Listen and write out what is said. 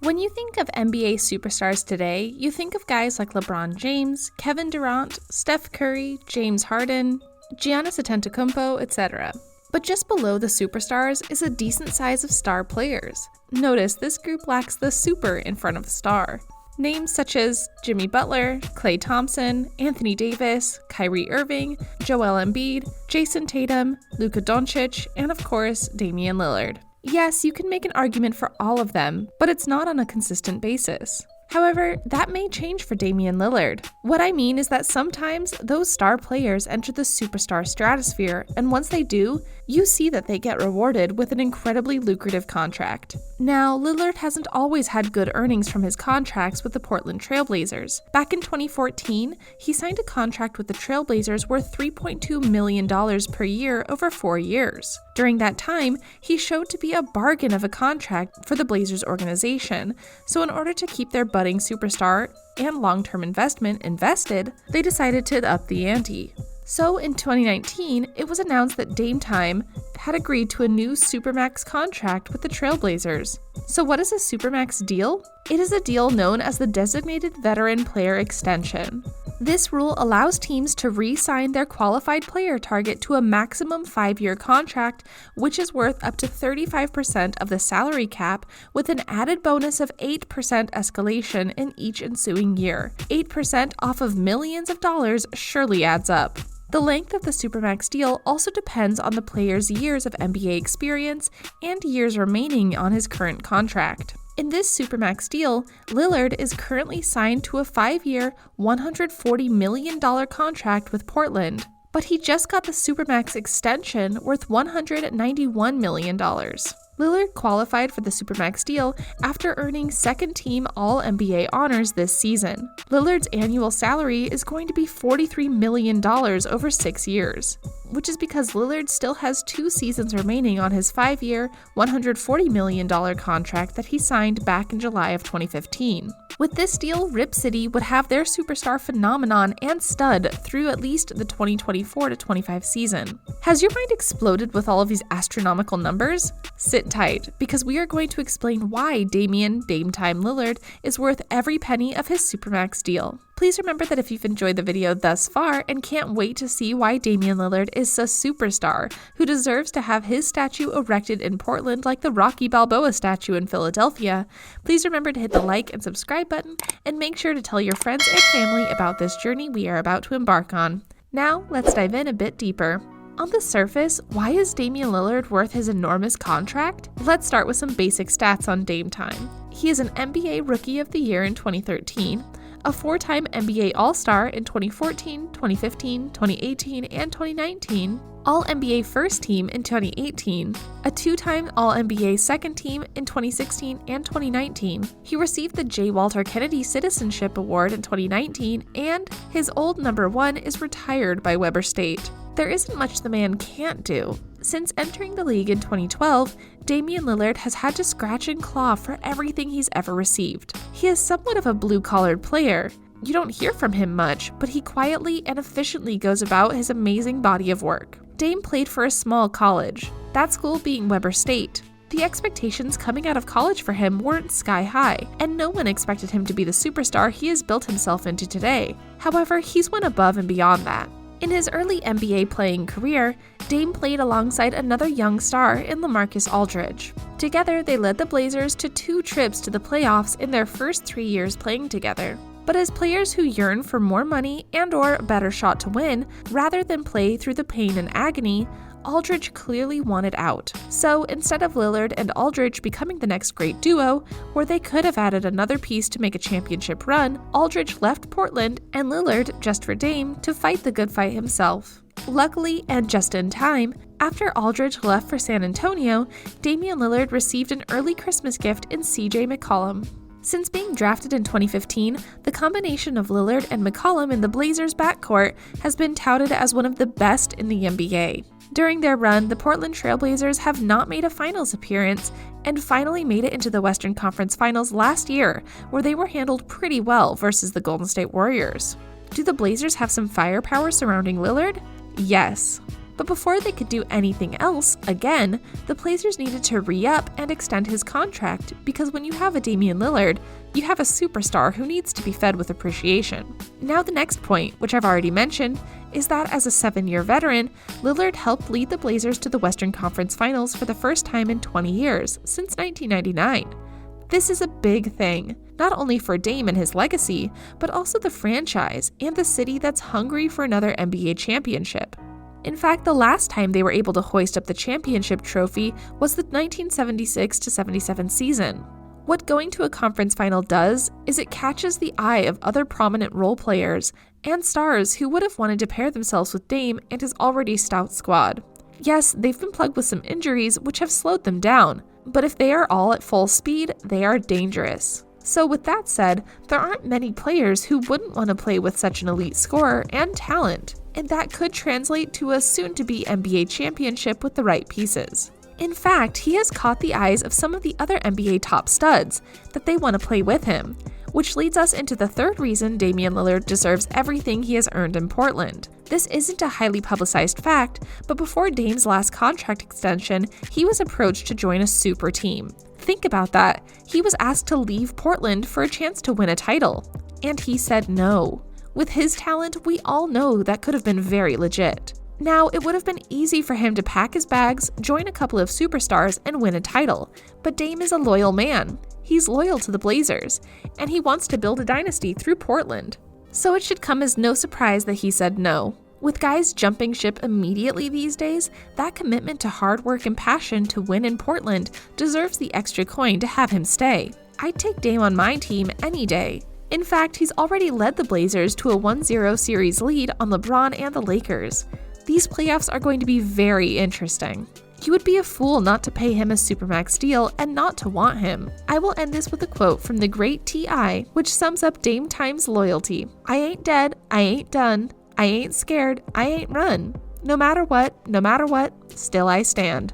When you think of NBA superstars today, you think of guys like LeBron James, Kevin Durant, Steph Curry, James Harden, Giannis Antetokounmpo, etc. But just below the superstars is a decent size of star players. Notice this group lacks the super in front of the star. Names such as Jimmy Butler, Klay Thompson, Anthony Davis, Kyrie Irving, Joel Embiid, Jason Tatum, Luka Doncic, and of course, Damian Lillard. Yes, you can make an argument for all of them, but it's not on a consistent basis. However, that may change for Damian Lillard. What I mean is that sometimes those star players enter the superstar stratosphere, and once they do, you see that they get rewarded with an incredibly lucrative contract. Now, Lillard hasn't always had good earnings from his contracts with the Portland Trail Blazers. Back in 2014, he signed a contract with the Trail Blazers worth $3.2 million per year over 4 years. During that time, he showed to be a bargain of a contract for the Blazers organization, so in order to keep their budding superstar and long-term investment invested, they decided to up the ante. So in 2019, it was announced that Dame Time had agreed to a new Supermax contract with the Trail Blazers. So what is a Supermax deal? It is a deal known as the Designated Veteran Player Extension. This rule allows teams to re-sign their qualified player target to a maximum 5-year contract, which is worth up to 35% of the salary cap, with an added bonus of 8% escalation in each ensuing year. 8% off of millions of dollars surely adds up. The length of the Supermax deal also depends on the player's years of NBA experience and years remaining on his current contract. In this Supermax deal, Lillard is currently signed to a 5-year, $140 million contract with Portland, but he just got the Supermax extension worth $191 million. Lillard qualified for the Supermax deal after earning second-team All-NBA honors this season. Lillard's annual salary is going to be $43 million over 6 years, which is because Lillard still has 2 seasons remaining on his 5-year, $140 million contract that he signed back in July of 2015. With this deal, Rip City would have their superstar phenomenon and stud through at least the 2024-25 season. Has your mind exploded with all of these astronomical numbers? Sit tight, because we are going to explain why Dame Time Lillard is worth every penny of his Supermax deal. Please remember that if you've enjoyed the video thus far and can't wait to see why Damian Lillard is a superstar who deserves to have his statue erected in Portland like the Rocky Balboa statue in Philadelphia, please remember to hit the like and subscribe button and make sure to tell your friends and family about this journey we are about to embark on. Now, let's dive in a bit deeper. On the surface, why is Damian Lillard worth his enormous contract? Let's start with some basic stats on Dame Time. He is an NBA Rookie of the Year in 2013, a 4-time NBA All-Star in 2014, 2015, 2018, and 2019, All-NBA First Team in 2018, a 2-time All-NBA Second Team in 2016 and 2019. He received the J. Walter Kennedy Citizenship Award in 2019, and his old number 1 is retired by Weber State. There isn't much the man can't do. Since entering the league in 2012, Damian Lillard has had to scratch and claw for everything he's ever received. He is somewhat of a blue-collar player. You don't hear from him much, but he quietly and efficiently goes about his amazing body of work. Dame played for a small college, that school being Weber State. The expectations coming out of college for him weren't sky high, and no one expected him to be the superstar he has built himself into today. However, he's went above and beyond that. In his early NBA playing career, Dame played alongside another young star in LaMarcus Aldridge. Together, they led the Blazers to 2 trips to the playoffs in their first 3 years playing together. But as players who yearn for more money and/or a better shot to win, rather than play through the pain and agony, Aldridge clearly wanted out. So instead of Lillard and Aldridge becoming the next great duo, where they could have added another piece to make a championship run, Aldridge left Portland and Lillard, just for Dame, to fight the good fight himself. Luckily, and just in time, after Aldridge left for San Antonio, Damian Lillard received an early Christmas gift in CJ McCollum. Since being drafted in 2015, the combination of Lillard and McCollum in the Blazers' backcourt has been touted as one of the best in the NBA. During their run, the Portland Trail Blazers have not made a finals appearance and finally made it into the Western Conference Finals last year, where they were handled pretty well versus the Golden State Warriors. Do the Blazers have some firepower surrounding Lillard? Yes. But before they could do anything else, again, the Blazers needed to re-up and extend his contract, because when you have a Damian Lillard, you have a superstar who needs to be fed with appreciation. Now the next point, which I've already mentioned, is that as a 7-year veteran, Lillard helped lead the Blazers to the Western Conference Finals for the first time in 20 years, since 1999. This is a big thing, not only for Dame and his legacy, but also the franchise and the city that's hungry for another NBA championship. In fact, the last time they were able to hoist up the championship trophy was the 1976-77 season. What going to a conference final does is it catches the eye of other prominent role players and stars who would have wanted to pair themselves with Dame and his already stout squad. Yes, they've been plagued with some injuries which have slowed them down, but if they are all at full speed, they are dangerous. So with that said, there aren't many players who wouldn't want to play with such an elite scorer and talent, and that could translate to a soon-to-be NBA championship with the right pieces. In fact, he has caught the eyes of some of the other NBA top studs that they want to play with him, which leads us into the third reason Damian Lillard deserves everything he has earned in Portland. This isn't a highly publicized fact, but before Dame's last contract extension, he was approached to join a super team. Think about that. He was asked to leave Portland for a chance to win a title, and he said no. With his talent, we all know that could have been very legit. Now, it would have been easy for him to pack his bags, join a couple of superstars, and win a title, but Dame is a loyal man. He's loyal to the Blazers, and he wants to build a dynasty through Portland. So it should come as no surprise that he said no. With guys jumping ship immediately these days, that commitment to hard work and passion to win in Portland deserves the extra coin to have him stay. I'd take Dame on my team any day. In fact, he's already led the Blazers to a 1-0 series lead on LeBron and the Lakers. These playoffs are going to be very interesting. You would be a fool not to pay him a Supermax deal and not to want him. I will end this with a quote from the great T.I., which sums up Dame Time's loyalty. "I ain't dead, I ain't done, I ain't scared, I ain't run. No matter what, still I stand."